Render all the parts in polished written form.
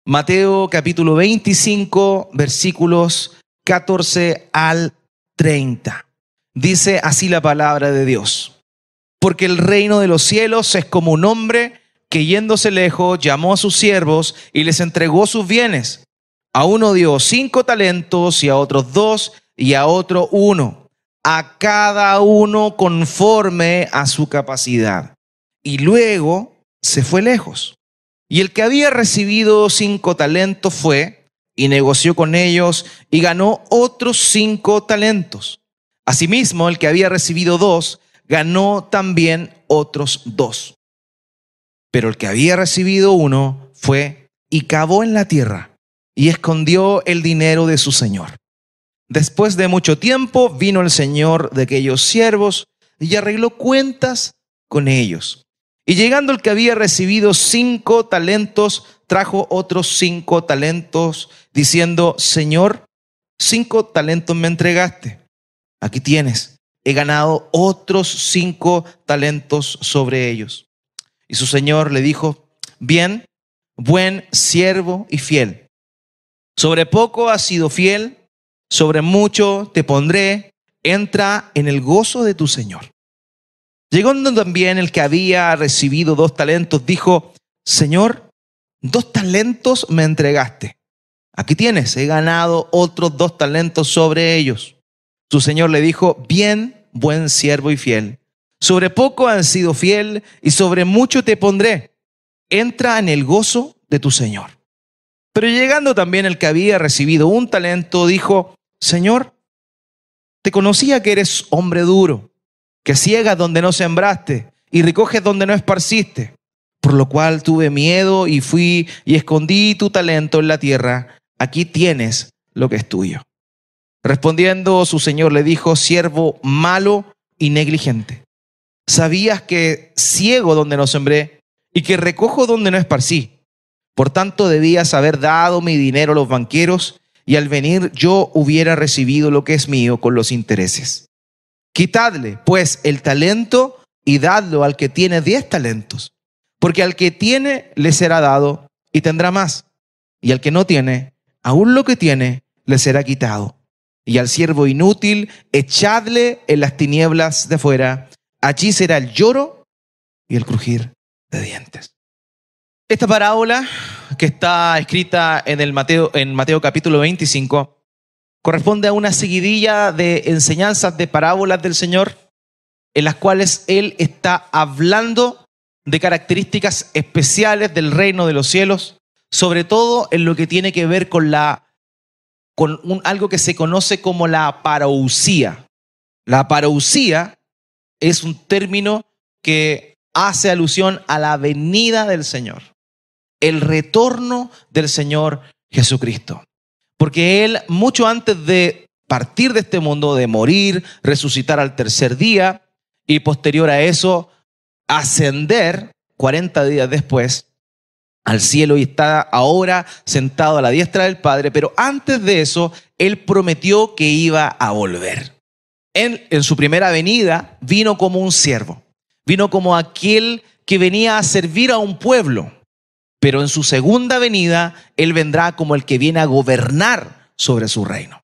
Mateo capítulo 25, versículos 14 al 30. Dice así la palabra de Dios. Porque el reino de los cielos es como un hombre que yéndose lejos llamó a sus siervos y les entregó sus bienes. A uno dio 5 talentos y a otros 2 y a otro 1, a cada uno conforme a su capacidad. Y luego se fue lejos. Y el que había recibido 5 talentos fue y negoció con ellos y ganó otros 5 talentos. Asimismo, el que había recibido 2 ganó también otros 2. Pero el que había recibido 1 fue y cavó en la tierra y escondió el dinero de su señor. Después de mucho tiempo vino el señor de aquellos siervos y arregló cuentas con ellos. Y llegando el que había recibido 5 talentos, trajo otros 5 talentos, diciendo: Señor, 5 talentos me entregaste. Aquí tienes, he ganado otros 5 talentos sobre ellos. Y su señor le dijo: Bien, buen siervo y fiel. Sobre poco has sido fiel, sobre mucho te pondré, entra en el gozo de tu señor. Llegando también el que había recibido 2 talentos, dijo: Señor, 2 talentos me entregaste. Aquí tienes, he ganado otros 2 talentos sobre ellos. Su señor le dijo: Bien, buen siervo y fiel. Sobre poco has sido fiel y sobre mucho te pondré. Entra en el gozo de tu señor. Pero llegando también el que había recibido 1 talento, dijo: Señor, te conocía que eres hombre duro, que ciegas donde no sembraste y recoges donde no esparciste. Por lo cual tuve miedo y fui y escondí tu talento en la tierra. Aquí tienes lo que es tuyo. Respondiendo su señor le dijo: Siervo malo y negligente. Sabías que ciego donde no sembré y que recojo donde no esparcí. Por tanto debías haber dado mi dinero a los banqueros y al venir yo hubiera recibido lo que es mío con los intereses. Quitadle, pues, el talento y dadlo al que tiene 10 talentos, porque al que tiene le será dado y tendrá más, y al que no tiene, aún lo que tiene le será quitado. Y al siervo inútil echadle en las tinieblas de fuera, allí será el lloro y el crujir de dientes. Esta parábola, que está escrita en Mateo capítulo 25, corresponde a una seguidilla de enseñanzas de parábolas del Señor, en las cuales Él está hablando de características especiales del reino de los cielos, sobre todo en lo que tiene que ver con algo que se conoce como la parousia. La parousia es un término que hace alusión a la venida del Señor, el retorno del Señor Jesucristo. Porque Él, mucho antes de partir de este mundo, de morir, resucitar al tercer día y posterior a eso, ascender 40 días después al cielo y está ahora sentado a la diestra del Padre, pero antes de eso, Él prometió que iba a volver. Él, en su primera venida, vino como un siervo, vino como aquel que venía a servir a un pueblo. Pero en su segunda venida, Él vendrá como el que viene a gobernar sobre su reino.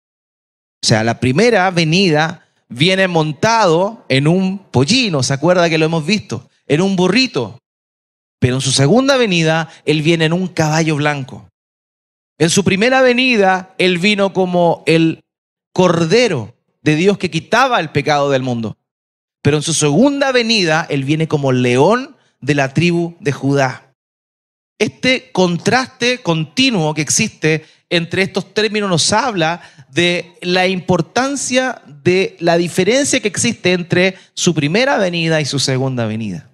O sea, la primera venida viene montado en un pollino, ¿se acuerda que lo hemos visto? En un burrito. Pero en su segunda venida, Él viene en un caballo blanco. En su primera venida, Él vino como el Cordero de Dios que quitaba el pecado del mundo. Pero en su segunda venida, Él viene como león de la tribu de Judá. Este contraste continuo que existe entre estos términos nos habla de la importancia de la diferencia que existe entre su primera venida y su segunda venida.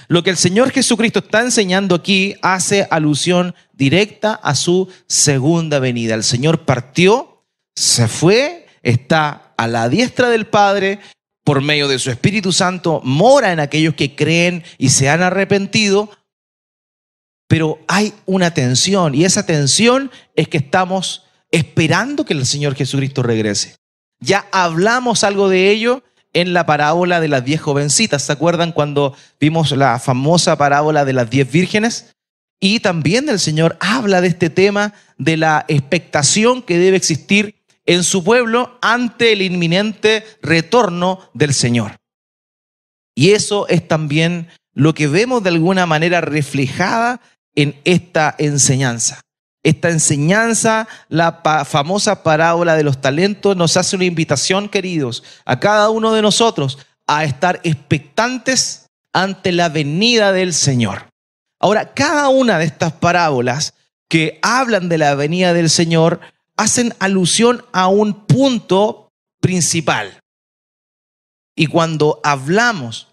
Lo que el Señor Jesucristo está enseñando aquí hace alusión directa a su segunda venida. El Señor partió, se fue, está a la diestra del Padre, por medio de su Espíritu Santo, mora en aquellos que creen y se han arrepentido. Pero hay una tensión, y esa tensión es que estamos esperando que el Señor Jesucristo regrese. Ya hablamos algo de ello en la parábola de las 10 jovencitas. ¿Se acuerdan cuando vimos la famosa parábola de las 10 vírgenes? Y también el Señor habla de este tema de la expectación que debe existir en su pueblo ante el inminente retorno del Señor. Y eso es también lo que vemos de alguna manera reflejada en esta enseñanza. Esta enseñanza, la famosa parábola de los talentos, nos hace una invitación, queridos, a cada uno de nosotros a estar expectantes ante la venida del Señor. Ahora, cada una de estas parábolas que hablan de la venida del Señor hacen alusión a un punto principal. Y cuando hablamos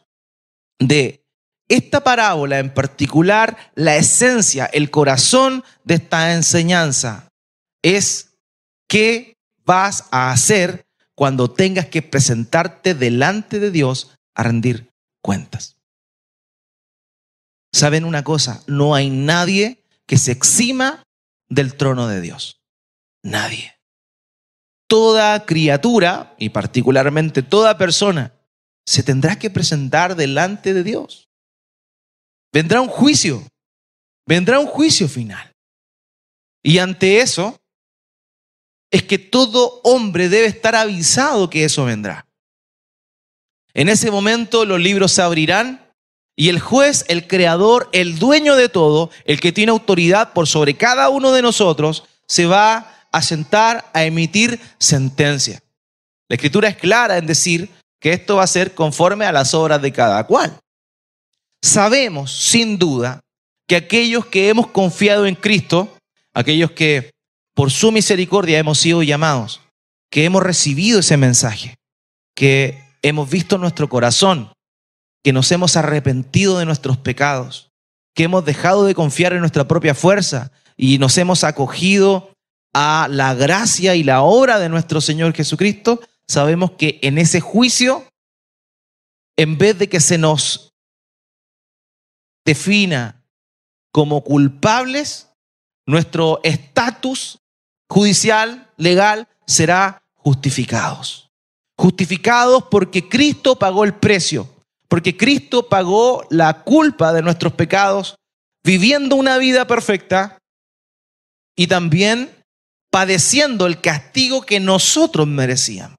de esta parábola en particular, la esencia, el corazón de esta enseñanza es qué vas a hacer cuando tengas que presentarte delante de Dios a rendir cuentas. ¿Saben una cosa? No hay nadie que se exima del trono de Dios. Nadie. Toda criatura, y particularmente toda persona, se tendrá que presentar delante de Dios. Vendrá un juicio final. Y ante eso, es que todo hombre debe estar avisado que eso vendrá. En ese momento los libros se abrirán y el juez, el creador, el dueño de todo, el que tiene autoridad por sobre cada uno de nosotros, se va a sentar a emitir sentencia. La Escritura es clara en decir que esto va a ser conforme a las obras de cada cual. Sabemos, sin duda, que aquellos que hemos confiado en Cristo, aquellos que por su misericordia hemos sido llamados, que hemos recibido ese mensaje, que hemos visto nuestro corazón, que nos hemos arrepentido de nuestros pecados, que hemos dejado de confiar en nuestra propia fuerza y nos hemos acogido a la gracia y la obra de nuestro Señor Jesucristo, sabemos que en ese juicio, en vez de que se nos defina como culpables, nuestro estatus judicial, legal, será justificados. Justificados porque Cristo pagó el precio, porque Cristo pagó la culpa de nuestros pecados, viviendo una vida perfecta y también padeciendo el castigo que nosotros merecíamos.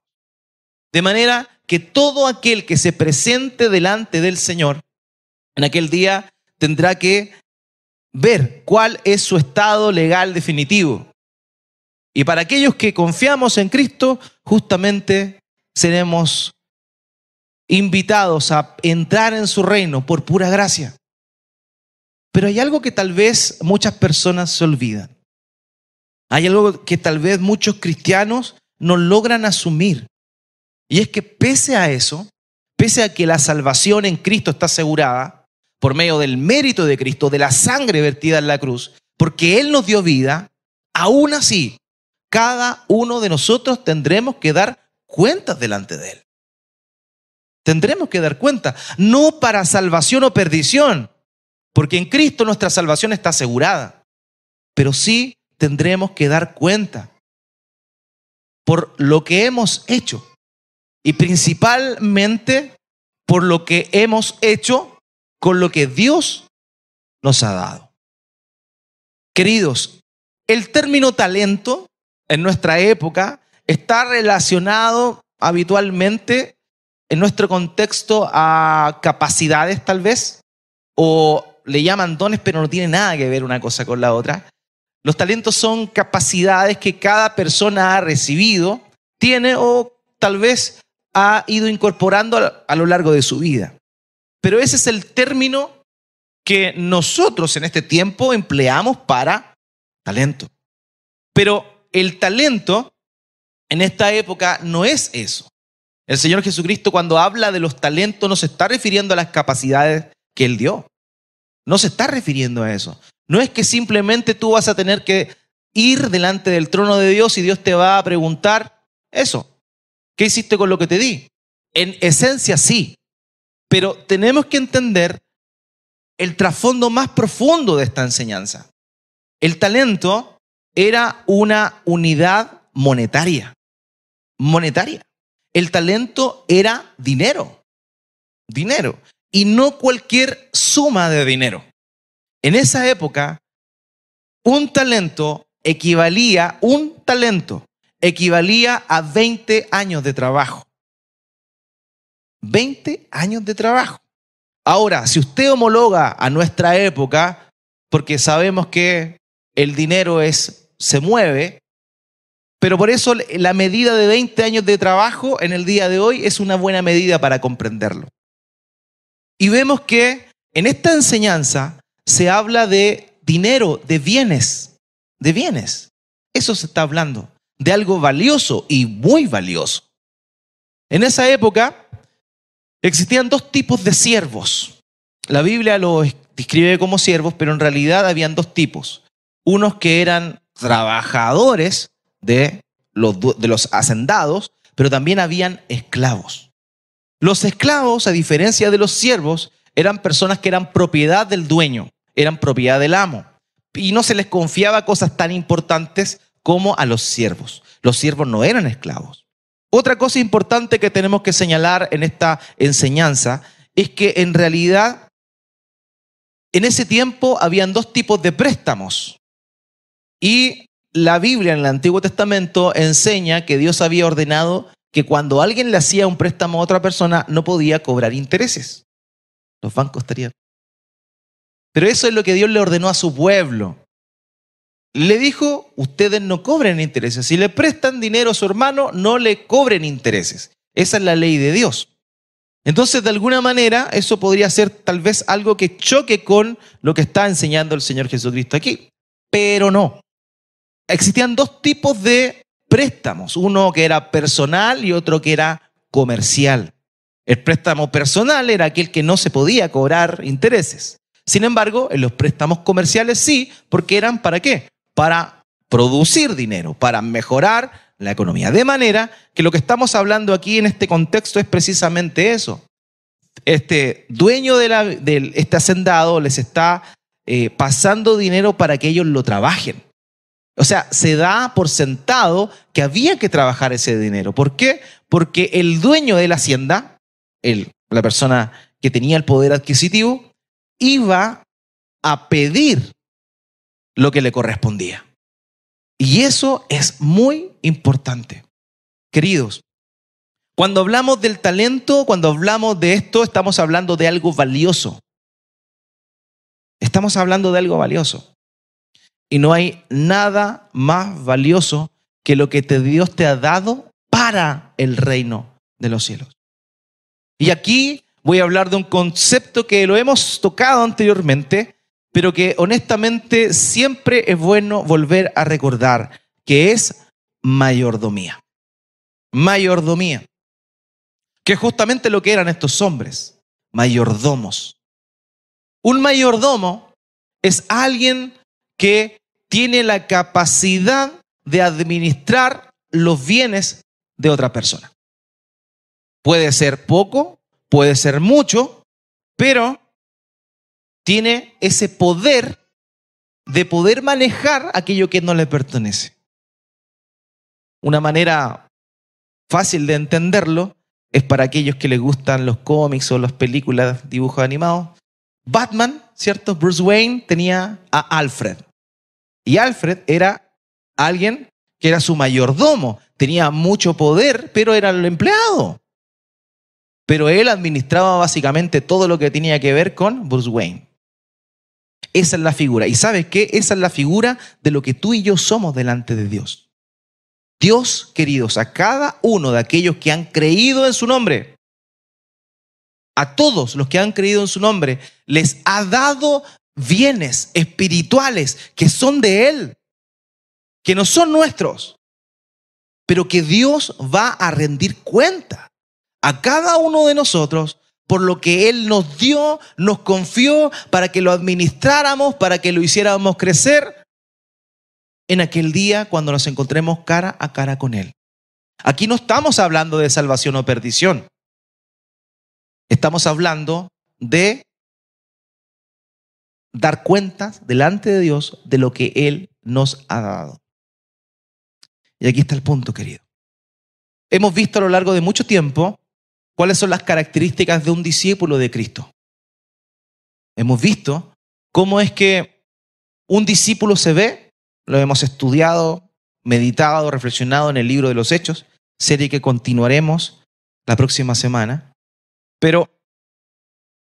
De manera que todo aquel que se presente delante del Señor en aquel día tendrá que ver cuál es su estado legal definitivo. Y para aquellos que confiamos en Cristo, justamente seremos invitados a entrar en su reino por pura gracia. Pero hay algo que tal vez muchas personas se olvidan. Hay algo que tal vez muchos cristianos no logran asumir. Y es que pese a eso, pese a que la salvación en Cristo está asegurada por medio del mérito de Cristo, de la sangre vertida en la cruz, porque Él nos dio vida, aún así, cada uno de nosotros tendremos que dar cuentas delante de Él. Tendremos que dar cuenta, no para salvación o perdición, porque en Cristo nuestra salvación está asegurada, pero sí tendremos que dar cuenta por lo que hemos hecho y principalmente por lo que hemos hecho con lo que Dios nos ha dado. Queridos, el término talento en nuestra época está relacionado habitualmente en nuestro contexto a capacidades tal vez, o le llaman dones, pero no tiene nada que ver una cosa con la otra. Los talentos son capacidades que cada persona ha recibido, tiene o tal vez ha ido incorporando a lo largo de su vida. Pero ese es el término que nosotros en este tiempo empleamos para talento. Pero el talento en esta época no es eso. El Señor Jesucristo, cuando habla de los talentos, no se está refiriendo a las capacidades que Él dio. No se está refiriendo a eso. No es que simplemente tú vas a tener que ir delante del trono de Dios y Dios te va a preguntar eso. ¿Qué hiciste con lo que te di? En esencia sí, pero tenemos que entender el trasfondo más profundo de esta enseñanza. El talento era una unidad monetaria. El talento era dinero. Y no cualquier suma de dinero. En esa época, un talento equivalía a 20 años de trabajo. 20 años de trabajo. Ahora, si usted homologa a nuestra época, porque sabemos que el dinero se mueve, pero por eso la medida de 20 años de trabajo en el día de hoy es una buena medida para comprenderlo. Y vemos que en esta enseñanza se habla de dinero, de bienes, de bienes. Eso se está hablando, de algo valioso y muy valioso. En esa época existían dos tipos de siervos. La Biblia los describe como siervos, pero en realidad habían dos tipos. Unos que eran trabajadores de los hacendados, pero también habían esclavos. Los esclavos, a diferencia de los siervos, eran personas que eran propiedad del dueño, eran propiedad del amo. Y no se les confiaba cosas tan importantes como a los siervos. Los siervos no eran esclavos. Otra cosa importante que tenemos que señalar en esta enseñanza es que en realidad en ese tiempo habían dos tipos de préstamos. Y la Biblia en el Antiguo Testamento enseña que Dios había ordenado que cuando alguien le hacía un préstamo a otra persona no podía cobrar intereses. Los bancos estarían. Pero eso es lo que Dios le ordenó a su pueblo. Le dijo, ustedes no cobren intereses. Si le prestan dinero a su hermano, no le cobren intereses. Esa es la ley de Dios. Entonces, de alguna manera, eso podría ser tal vez algo que choque con lo que está enseñando el Señor Jesucristo aquí. Pero no. Existían dos tipos de préstamos. Uno que era personal y otro que era comercial. El préstamo personal era aquel que no se podía cobrar intereses. Sin embargo, en los préstamos comerciales sí, porque eran ¿para qué? Para producir dinero, para mejorar la economía. De manera que lo que estamos hablando aquí en este contexto es precisamente eso. Este dueño de este hacendado les está pasando dinero para que ellos lo trabajen. O sea, se da por sentado que había que trabajar ese dinero. ¿Por qué? Porque el dueño de la hacienda, la persona que tenía el poder adquisitivo, iba a pedir lo que le correspondía. Y eso es muy importante. Queridos, cuando hablamos del talento, cuando hablamos de esto, estamos hablando de algo valioso. Estamos hablando de algo valioso. Y no hay nada más valioso que lo que Dios te ha dado para el reino de los cielos. Y aquí voy a hablar de un concepto que lo hemos tocado anteriormente, pero que honestamente siempre es bueno volver a recordar, que es mayordomía. Mayordomía. Que es justamente lo que eran estos hombres, mayordomos. Un mayordomo es alguien que tiene la capacidad de administrar los bienes de otra persona. Puede ser poco, puede ser mucho, pero tiene ese poder de poder manejar aquello que no le pertenece. Una manera fácil de entenderlo es para aquellos que les gustan los cómics o las películas, dibujos animados. Batman, ¿cierto? Bruce Wayne tenía a Alfred. Y Alfred era alguien que era su mayordomo. Tenía mucho poder, pero era el empleado. Pero él administraba básicamente todo lo que tenía que ver con Bruce Wayne. Esa es la figura. ¿Y sabes qué? Esa es la figura de lo que tú y yo somos delante de Dios. Dios, queridos, a cada uno de aquellos que han creído en su nombre, a todos los que han creído en su nombre, les ha dado bienes espirituales que son de Él, que no son nuestros, pero que Dios va a rendir cuenta a cada uno de nosotros por lo que Él nos dio, nos confió para que lo administráramos, para que lo hiciéramos crecer en aquel día cuando nos encontremos cara a cara con Él. Aquí no estamos hablando de salvación o perdición. Estamos hablando de dar cuentas delante de Dios de lo que Él nos ha dado. Y aquí está el punto, querido. Hemos visto a lo largo de mucho tiempo cuáles son las características de un discípulo de Cristo. Hemos visto ¿Cómo es que un discípulo se ve? Lo hemos estudiado, meditado, reflexionado en el libro de los Hechos, serie que continuaremos la próxima semana. Pero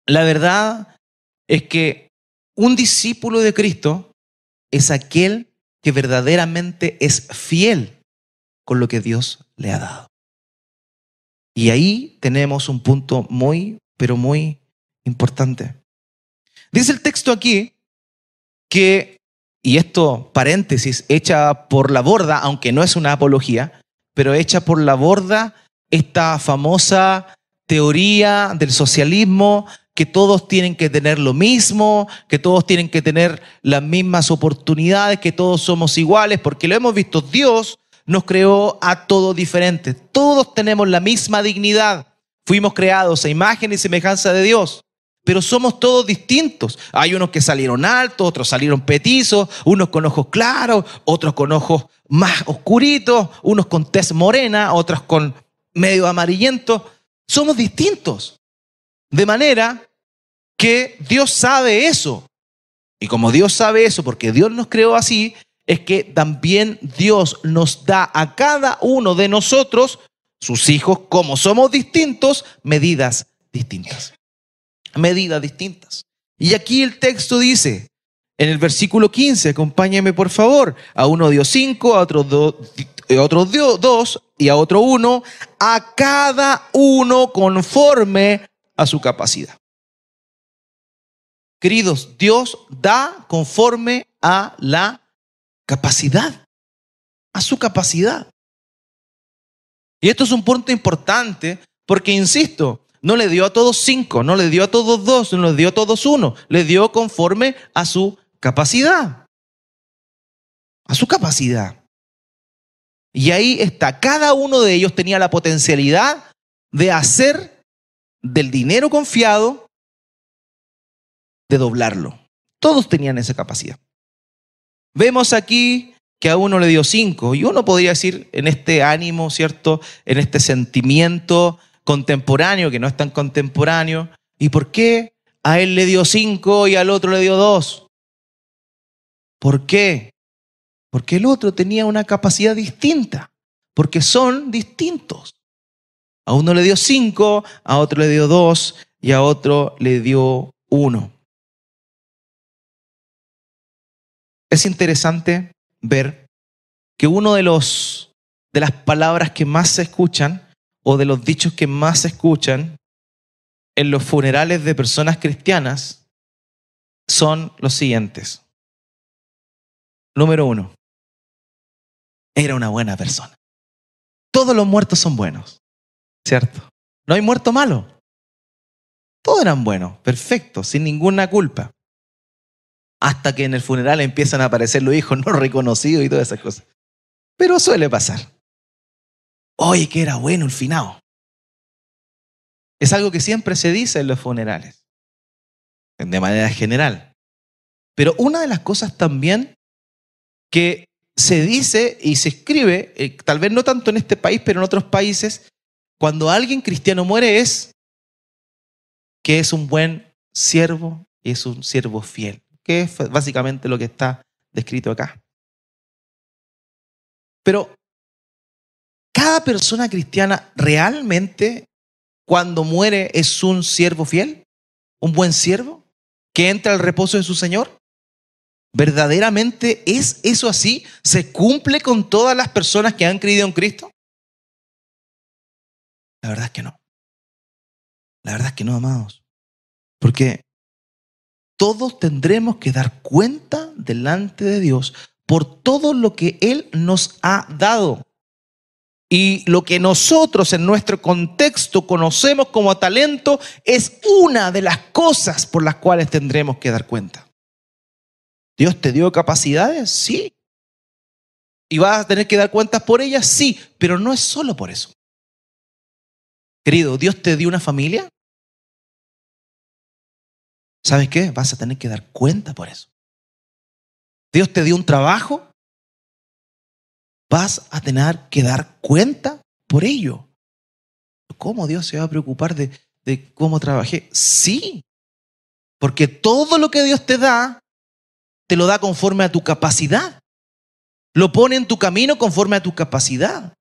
la verdad es que un discípulo de Cristo es aquel que verdaderamente es fiel con lo que Dios le ha dado. Y ahí tenemos un punto muy, pero muy importante. Dice el texto aquí que, y esto paréntesis, echa por la borda, aunque no es una apología, pero echa por la borda esta famosa teoría del socialismo, que todos tienen que tener lo mismo, que todos tienen que tener las mismas oportunidades, que todos somos iguales, porque lo hemos visto, Dios nos creó a todos diferentes. Todos tenemos la misma dignidad. Fuimos creados a imagen y semejanza de Dios, pero somos todos distintos. Hay unos que salieron altos, otros salieron petizos, unos con ojos claros, otros con ojos más oscuritos, unos con tez morena, otros con medio amarillento. Somos distintos. De manera que Dios sabe eso. Y como Dios sabe eso, porque Dios nos creó así, es que también Dios nos da a cada uno de nosotros, sus hijos, como somos distintos, medidas distintas. Medidas distintas. Y aquí el texto dice, en el versículo 15, acompáñame por favor, a uno dio 5, a otros dio 2 y a otro 1, a cada uno conforme a su capacidad. Queridos, Dios da conforme a la capacidad, a su capacidad. Y esto es un punto importante porque, insisto, no le dio a todos 5, no le dio a todos 2, no le dio a todos 1, le dio conforme a su capacidad. A su capacidad. Y ahí está, cada uno de ellos tenía la potencialidad de hacer del dinero confiado, de doblarlo. Todos tenían esa capacidad. Vemos aquí que a uno le dio 5 y uno podría decir en este ánimo, ¿cierto? En este sentimiento contemporáneo, que no es tan contemporáneo. ¿Y por qué a él le dio 5 y al otro le dio 2? ¿Por qué? Porque el otro tenía una capacidad distinta, porque son distintos. A uno le dio 5, a otro le dio 2 y a otro le dio 1. Es interesante ver que uno de las palabras que más se escuchan o de los dichos que más se escuchan en los funerales de personas cristianas son los siguientes. Número 1, era una buena persona. Todos los muertos son buenos, ¿cierto? No hay muerto malo. Todos eran buenos, perfectos, sin ninguna culpa. Hasta que en el funeral empiezan a aparecer los hijos no reconocidos y todas esas cosas. Pero suele pasar. Oye, que era bueno el finado. Es algo que siempre se dice en los funerales, de manera general. Pero una de las cosas también que se dice y se escribe, tal vez no tanto en este país, pero en otros países, cuando alguien cristiano muere es que es un buen siervo y es un siervo fiel, que es básicamente lo que está descrito acá. Pero ¿cada persona cristiana realmente cuando muere es un siervo fiel? ¿Un buen siervo que entra al reposo de su Señor? ¿Verdaderamente es eso así? ¿Se cumple con todas las personas que han creído en Cristo? La verdad es que no. La verdad es que no, amados. Porque todos tendremos que dar cuenta delante de Dios por todo lo que Él nos ha dado. Y lo que nosotros en nuestro contexto conocemos como talento es una de las cosas por las cuales tendremos que dar cuenta. ¿Dios te dio capacidades? Sí. ¿Y vas a tener que dar cuentas por ellas? Sí, pero no es solo por eso. Querido, ¿Dios te dio una familia? ¿Sabes qué? Vas a tener que dar cuenta por eso. ¿Dios te dio un trabajo? Vas a tener que dar cuenta por ello. ¿Cómo Dios se va a preocupar de cómo trabajé? Sí, Porque todo lo que Dios te lo da conforme a tu capacidad. Lo pone en tu camino conforme a tu capacidad.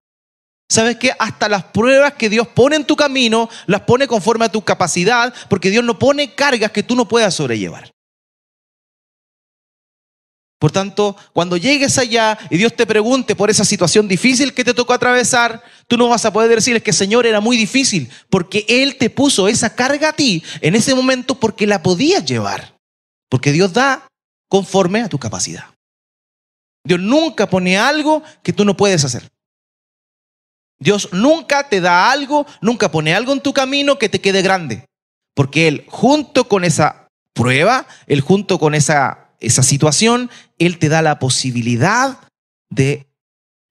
¿Sabes qué? Hasta las pruebas que Dios pone en tu camino, las pone conforme a tu capacidad, porque Dios no pone cargas que tú no puedas sobrellevar. Por tanto, cuando llegues allá y Dios te pregunte por esa situación difícil que te tocó atravesar, tú no vas a poder decirles que Señor era muy difícil, porque Él te puso esa carga a ti en ese momento porque la podías llevar. Porque Dios da conforme a tu capacidad. Dios nunca pone algo que tú no puedes hacer. Dios nunca te da algo, nunca pone algo en tu camino que te quede grande. Porque Él, junto con esa prueba, Él junto con esa situación, Él te da la posibilidad de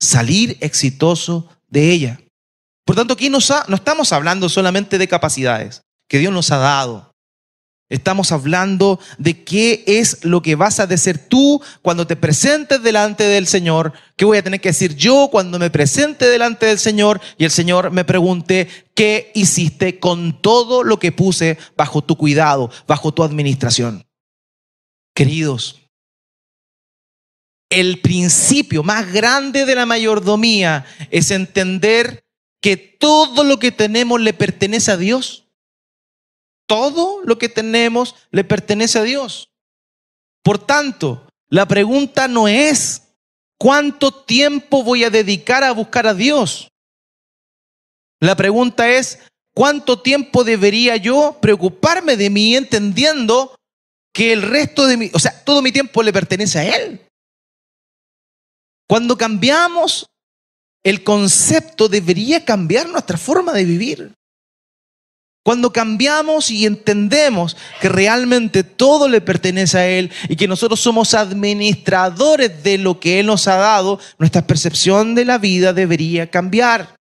salir exitoso de ella. Por tanto, aquí no estamos hablando solamente de capacidades que Dios nos ha dado. Estamos hablando de qué es lo que vas a decir tú cuando te presentes delante del Señor. ¿Qué voy a tener que decir yo cuando me presente delante del Señor y el Señor me pregunte qué hiciste con todo lo que puse bajo tu cuidado, bajo tu administración? Queridos, el principio más grande de la mayordomía es entender que todo lo que tenemos le pertenece a Dios. Todo lo que tenemos le pertenece a Dios. Por tanto, la pregunta no es ¿cuánto tiempo voy a dedicar a buscar a Dios? La pregunta es ¿cuánto tiempo debería yo preocuparme de mí entendiendo que el resto de todo mi tiempo le pertenece a Él? Cuando cambiamos el concepto, debería cambiar nuestra forma de vivir. Cuando cambiamos y entendemos que realmente todo le pertenece a Él y que nosotros somos administradores de lo que Él nos ha dado, nuestra percepción de la vida debería cambiar.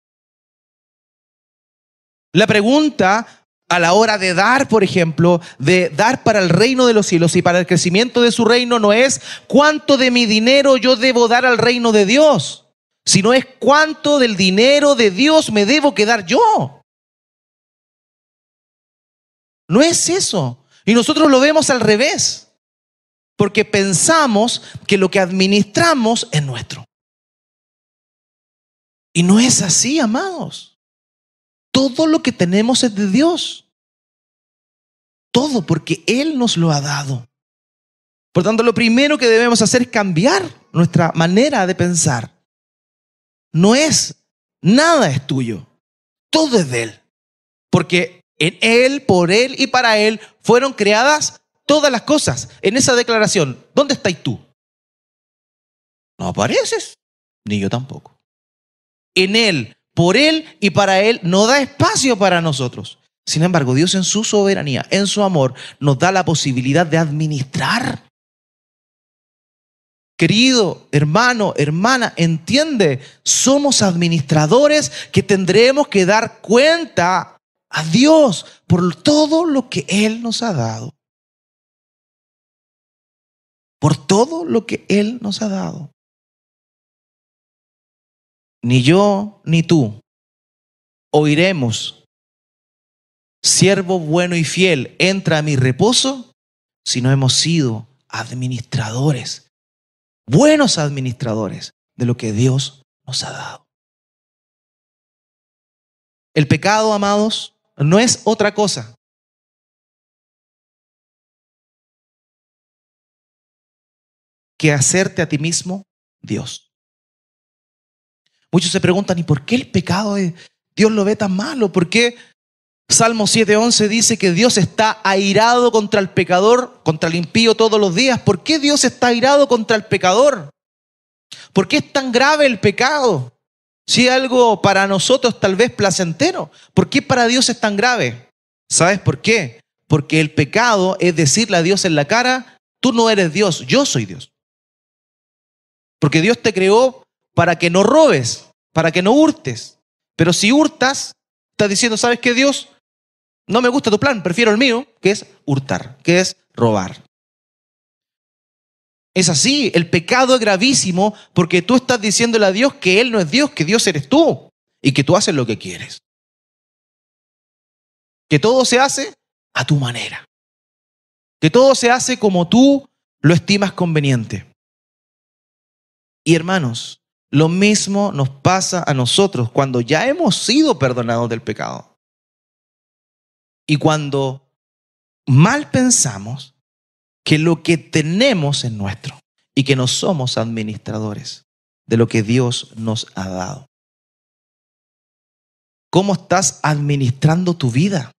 La pregunta a la hora de dar, por ejemplo, de dar para el reino de los cielos y para el crecimiento de su reino, no es cuánto de mi dinero yo debo dar al reino de Dios, sino es cuánto del dinero de Dios me debo quedar yo. No es eso. Y nosotros lo vemos al revés, porque pensamos que lo que administramos es nuestro. Y no es así, amados. Todo lo que tenemos es de Dios. Todo, porque Él nos lo ha dado. Por tanto, lo primero que debemos hacer es cambiar nuestra manera de pensar. Nada es tuyo. Todo es de Él. Porque en Él, por Él y para Él fueron creadas todas las cosas. En esa declaración, ¿dónde estás tú? No apareces, ni yo tampoco. En Él, por Él y para Él no da espacio para nosotros. Sin embargo, Dios en su soberanía, en su amor, nos da la posibilidad de administrar. Querido hermano, hermana, entiende, somos administradores que tendremos que dar cuenta a Dios por todo lo que Él nos ha dado. Por todo lo que Él nos ha dado. Ni yo ni tú oiremos, siervo bueno y fiel, entra a mi reposo, si no hemos sido administradores, buenos administradores de lo que Dios nos ha dado. El pecado, amados, no es otra cosa que hacerte a ti mismo Dios. Muchos se preguntan, ¿y por qué el pecado Dios lo ve tan malo? ¿Por qué Salmo 7:11 dice que Dios está airado contra el pecador, contra el impío todos los días? ¿Por qué Dios está airado contra el pecador? ¿Por qué es tan grave el pecado? Si es algo para nosotros tal vez placentero, ¿por qué para Dios es tan grave? ¿Sabes por qué? Porque el pecado es decirle a Dios en la cara, tú no eres Dios, yo soy Dios. Porque Dios te creó para que no robes, para que no hurtes. Pero si hurtas, estás diciendo, ¿sabes qué, Dios? No me gusta tu plan, prefiero el mío, que es hurtar, que es robar. Es así, el pecado es gravísimo porque tú estás diciéndole a Dios que Él no es Dios, que Dios eres tú y que tú haces lo que quieres. Que todo se hace a tu manera. que todo se hace como tú lo estimas conveniente. Y hermanos, lo mismo nos pasa a nosotros cuando ya hemos sido perdonados del pecado. Y cuando mal pensamos que lo que tenemos es nuestro y que no somos administradores de lo que Dios nos ha dado. ¿Cómo estás administrando tu vida?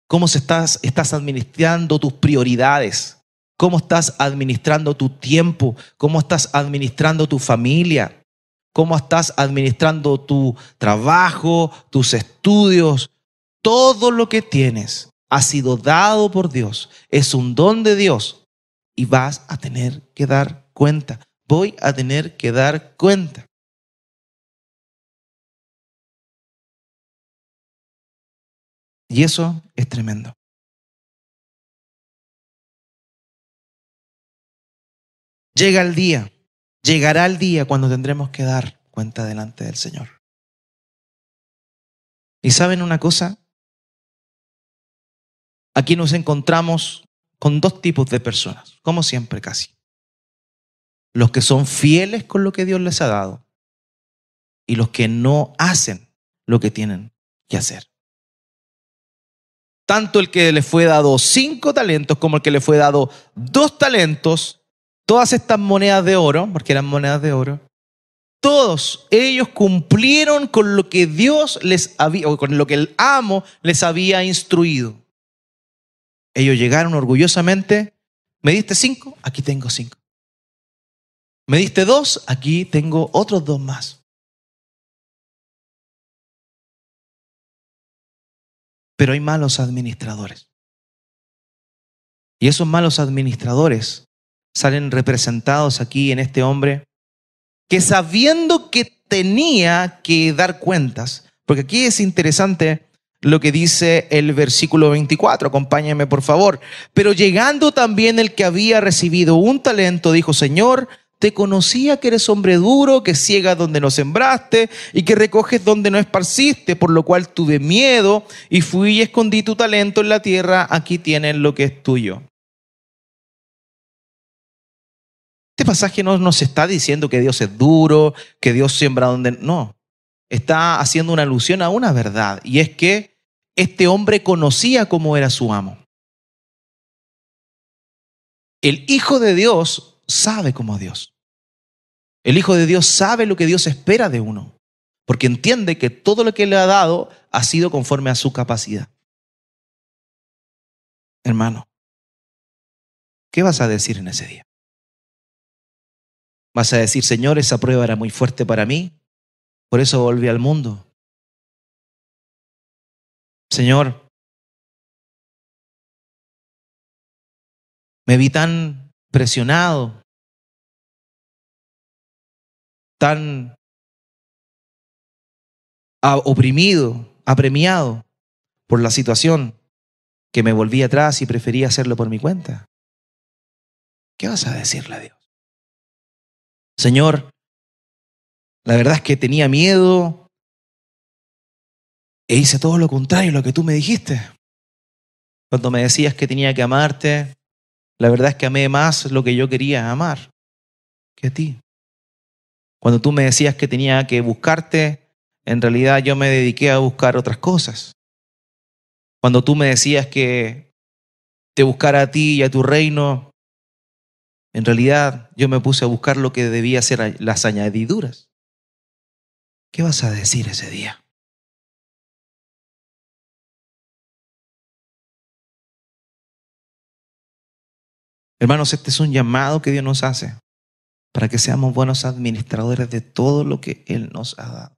¿Cómo estás administrando tus prioridades? ¿Cómo estás administrando tu tiempo? ¿Cómo estás administrando tu familia? ¿Cómo estás administrando tu trabajo, tus estudios? Todo lo que tienes ha sido dado por Dios. Es un don de Dios y vas a tener que dar cuenta. Voy a tener que dar cuenta. Y eso es tremendo. Llegará el día cuando tendremos que dar cuenta delante del Señor. ¿Y saben una cosa? Aquí nos encontramos con dos tipos de personas, como siempre casi. Los que son fieles con lo que Dios les ha dado y los que no hacen lo que tienen que hacer. Tanto el que le fue dado 5 talentos como el que le fue dado 2 talentos, todas estas monedas de oro, porque eran monedas de oro, todos ellos cumplieron con lo que Dios les había, o con lo que el amo les había instruido. Ellos llegaron orgullosamente, me diste 5, aquí tengo 5. Me diste 2, aquí tengo otros 2 más. Pero hay malos administradores. Y esos malos administradores salen representados aquí en este hombre que, sabiendo que tenía que dar cuentas, porque aquí es interesante lo que dice el versículo 24, acompáñenme por favor. Pero llegando también el que había recibido 1 talento, dijo: Señor, te conocía que eres hombre duro, que ciegas donde no sembraste y que recoges donde no esparciste, por lo cual tuve miedo y fui y escondí tu talento en la tierra. Aquí tienes lo que es tuyo. Este pasaje no nos está diciendo que Dios es duro, que Dios siembra donde no. Está haciendo una alusión a una verdad, y es que este hombre conocía cómo era su amo. El Hijo de Dios sabe como Dios. El Hijo de Dios sabe lo que Dios espera de uno, porque entiende que todo lo que le ha dado ha sido conforme a su capacidad. Hermano, ¿qué vas a decir en ese día? ¿Vas a decir: Señor, esa prueba era muy fuerte para mí, por eso volví al mundo? Señor, me vi tan presionado, tan oprimido, apremiado por la situación, que me volví atrás y preferí hacerlo por mi cuenta. ¿Qué vas a decirle a Dios? Señor, la verdad es que tenía miedo e hice todo lo contrario a lo que tú me dijiste. Cuando me decías que tenía que amarte, la verdad es que amé más lo que yo quería amar que a ti. Cuando tú me decías que tenía que buscarte, en realidad yo me dediqué a buscar otras cosas. Cuando tú me decías que te buscara a ti y a tu reino, en realidad yo me puse a buscar lo que debía ser las añadiduras. ¿Qué vas a decir ese día? Hermanos, este es un llamado que Dios nos hace para que seamos buenos administradores de todo lo que Él nos ha dado.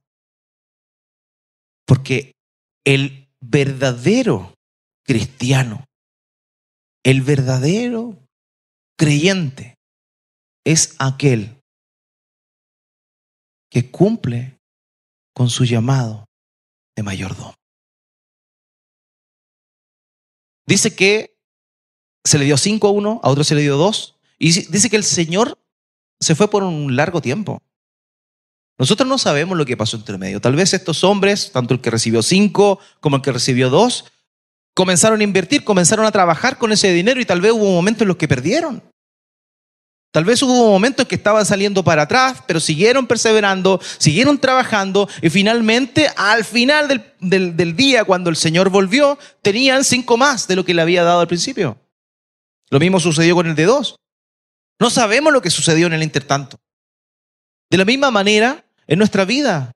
Porque el verdadero cristiano, el verdadero creyente, es aquel que cumple con su llamado de mayordomo. Dice que se le dio 5 a uno, a otro se le dio 2, y dice que el Señor se fue por un largo tiempo. Nosotros no sabemos lo que pasó entre medio. Tal vez estos hombres, tanto el que recibió 5 como el que recibió 2, Comenzaron a invertir, comenzaron a trabajar con ese dinero y tal vez hubo momentos en los que perdieron. Tal vez hubo momentos en que estaban saliendo para atrás, pero siguieron perseverando, siguieron trabajando y finalmente, al final del día, cuando el Señor volvió, tenían 5 más de lo que le había dado al principio. Lo mismo sucedió con el de 2. No sabemos lo que sucedió en el intertanto. De la misma manera, en nuestra vida,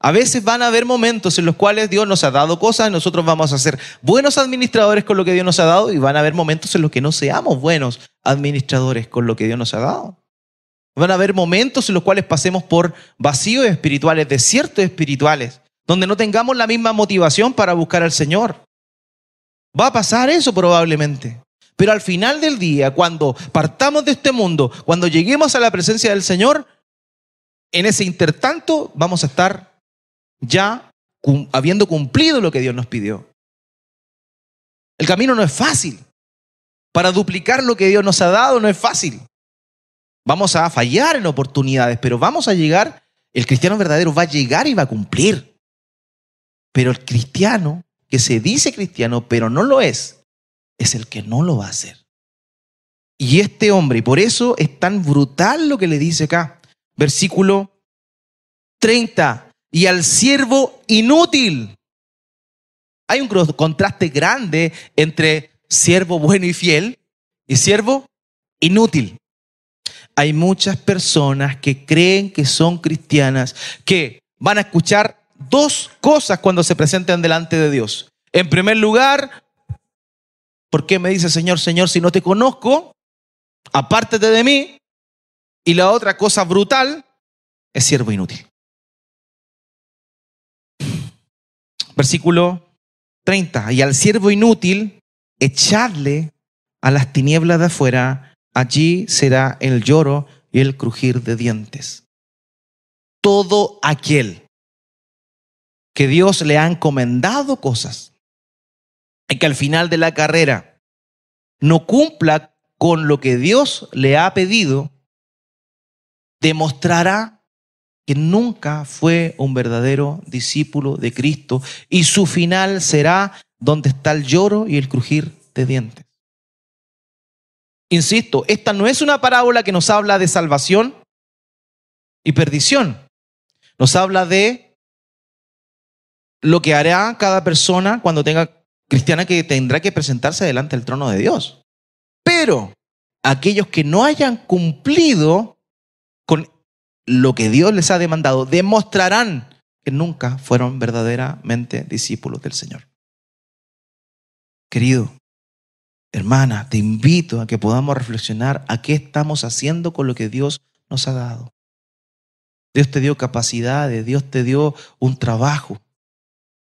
a veces van a haber momentos en los cuales Dios nos ha dado cosas y nosotros vamos a ser buenos administradores con lo que Dios nos ha dado, y van a haber momentos en los que no seamos buenos administradores con lo que Dios nos ha dado. Van a haber momentos en los cuales pasemos por vacíos espirituales, desiertos espirituales, donde no tengamos la misma motivación para buscar al Señor. Va a pasar eso probablemente. Pero al final del día, cuando partamos de este mundo, cuando lleguemos a la presencia del Señor, en ese intertanto vamos a estar ya habiendo cumplido lo que Dios nos pidió. El camino no es fácil. Para duplicar lo que Dios nos ha dado no es fácil. Vamos a fallar en oportunidades, pero vamos a llegar. El cristiano verdadero va a llegar y va a cumplir. Pero el cristiano que se dice cristiano pero no lo es el que no lo va a hacer. Y este hombre, y por eso es tan brutal lo que le dice acá, versículo 30. Y al siervo inútil. Hay un contraste grande entre siervo bueno y fiel y siervo inútil. Hay muchas personas que creen que son cristianas, que van a escuchar 2 cosas cuando se presenten delante de Dios. En primer lugar, ¿por qué me dice Señor, Señor, si no te conozco? Apártate de mí. Y la otra cosa brutal es siervo inútil. Versículo 30. Y al siervo inútil, echadle a las tinieblas de afuera, allí será el lloro y el crujir de dientes. Todo aquel que Dios le ha encomendado cosas y que al final de la carrera no cumpla con lo que Dios le ha pedido, demostrará que nunca fue un verdadero discípulo de Cristo, y su final será donde está el lloro y el crujir de dientes. Insisto, esta no es una parábola que nos habla de salvación y perdición. Nos habla de lo que hará cada persona cuando tenga cristiana, que tendrá que presentarse delante del trono de Dios. Pero aquellos que no hayan cumplido con lo que Dios les ha demandado, demostrarán que nunca fueron verdaderamente discípulos del Señor. Querido, hermana, te invito a que podamos reflexionar a qué estamos haciendo con lo que Dios nos ha dado. Dios te dio capacidades, Dios te dio un trabajo.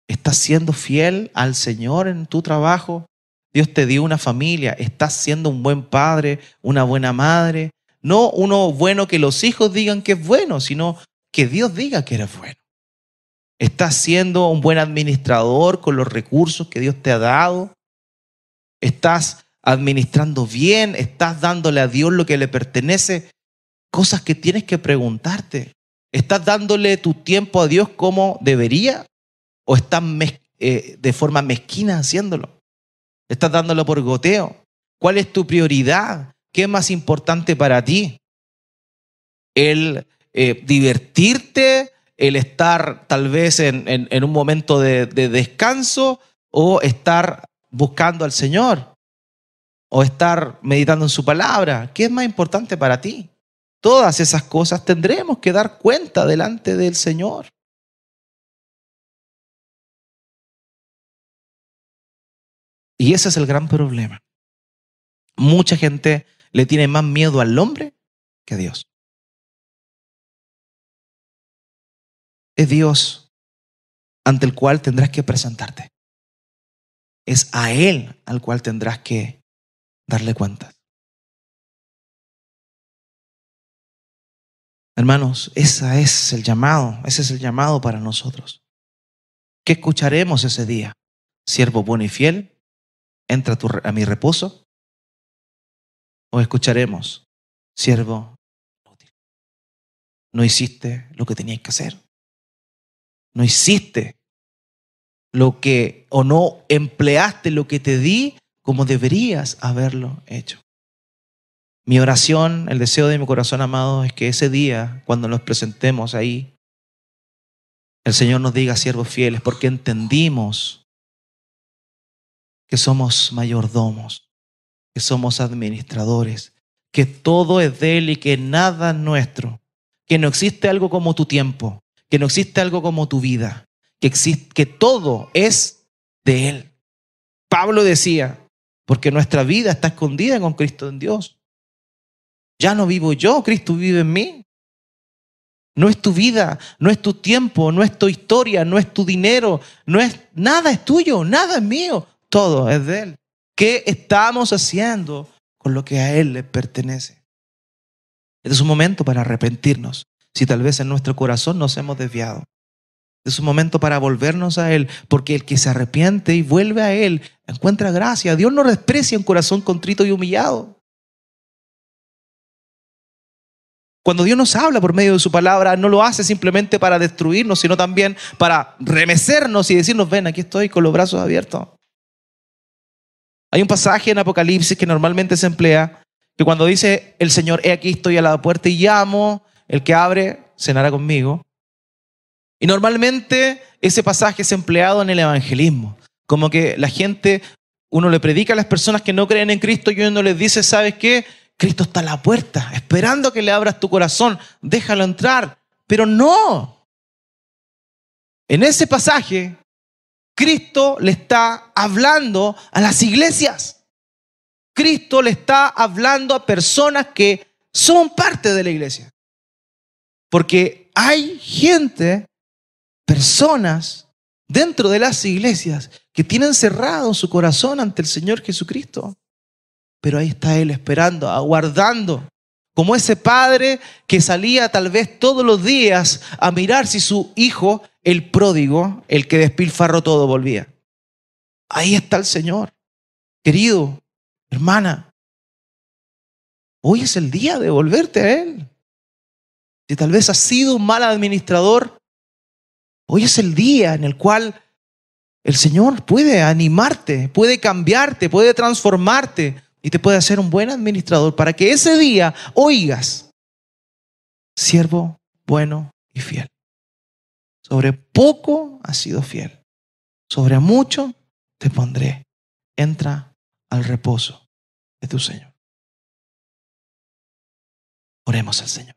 ¿Estás siendo fiel al Señor en tu trabajo? Dios te dio una familia. ¿Estás siendo un buen padre, una buena madre? No uno bueno que los hijos digan que es bueno, sino que Dios diga que eres bueno. ¿Estás siendo un buen administrador con los recursos que Dios te ha dado? ¿Estás administrando bien? ¿Estás dándole a Dios lo que le pertenece? Cosas que tienes que preguntarte. ¿Estás dándole tu tiempo a Dios como debería? ¿O estás de forma mezquina haciéndolo? ¿Estás dándolo por goteo? ¿Cuál es tu prioridad? ¿Qué es más importante para ti? ¿El divertirte? ¿El estar tal vez en un momento de descanso? ¿O estar buscando al Señor? ¿O estar meditando en su palabra? ¿Qué es más importante para ti? Todas esas cosas tendremos que dar cuenta delante del Señor. Y ese es el gran problema. Mucha gente le tiene más miedo al hombre que a Dios. Es Dios ante el cual tendrás que presentarte. Es a Él al cual tendrás que darle cuentas. Hermanos, ese es el llamado para nosotros. ¿Qué escucharemos ese día? Siervo bueno y fiel, entra a mi reposo. ¿O escucharemos, siervo inútil, no hiciste lo que tenías que hacer? No hiciste lo que o no empleaste lo que te di como deberías haberlo hecho. Mi oración, el deseo de mi corazón, amado, es que ese día, cuando nos presentemos ahí, el Señor nos diga, siervos fieles, porque entendimos que somos mayordomos, que somos administradores, que todo es de Él y que nada es nuestro, que no existe algo como tu tiempo, que no existe algo como tu vida, que todo es de Él. Pablo decía, porque nuestra vida está escondida con Cristo en Dios. Ya no vivo yo, Cristo vive en mí. No es tu vida, no es tu tiempo, no es tu historia, no es tu dinero, nada es tuyo, nada es mío, todo es de Él. ¿Qué estamos haciendo con lo que a Él le pertenece? Este es un momento para arrepentirnos, si tal vez en nuestro corazón nos hemos desviado. Este es un momento para volvernos a Él, porque el que se arrepiente y vuelve a Él encuentra gracia. Dios no desprecia un corazón contrito y humillado. Cuando Dios nos habla por medio de su palabra, no lo hace simplemente para destruirnos, sino también para remecernos y decirnos, ven, aquí estoy con los brazos abiertos. Hay un pasaje en Apocalipsis que normalmente se emplea, que cuando dice el Señor, he aquí estoy a la puerta y llamo, el que abre cenará conmigo. Y normalmente ese pasaje es empleado en el evangelismo, como que la gente, uno le predica a las personas que no creen en Cristo y uno les dice, ¿sabes qué? Cristo está a la puerta, esperando que le abras tu corazón, déjalo entrar. Pero no. En ese pasaje, Cristo le está hablando a las iglesias. Cristo le está hablando a personas que son parte de la iglesia. Porque hay gente, personas dentro de las iglesias que tienen cerrado su corazón ante el Señor Jesucristo. Pero ahí está Él esperando, aguardando, como ese padre que salía tal vez todos los días a mirar si su hijo, el pródigo, el que despilfarró todo, volvía. Ahí está el Señor. Querido, hermana, hoy es el día de volverte a Él. Si tal vez has sido un mal administrador, hoy es el día en el cual el Señor puede animarte, puede cambiarte, puede transformarte y te puede hacer un buen administrador para que ese día oigas, siervo bueno y fiel. Sobre poco has sido fiel, sobre mucho te pondré. Entra al reposo de tu Señor. Oremos al Señor.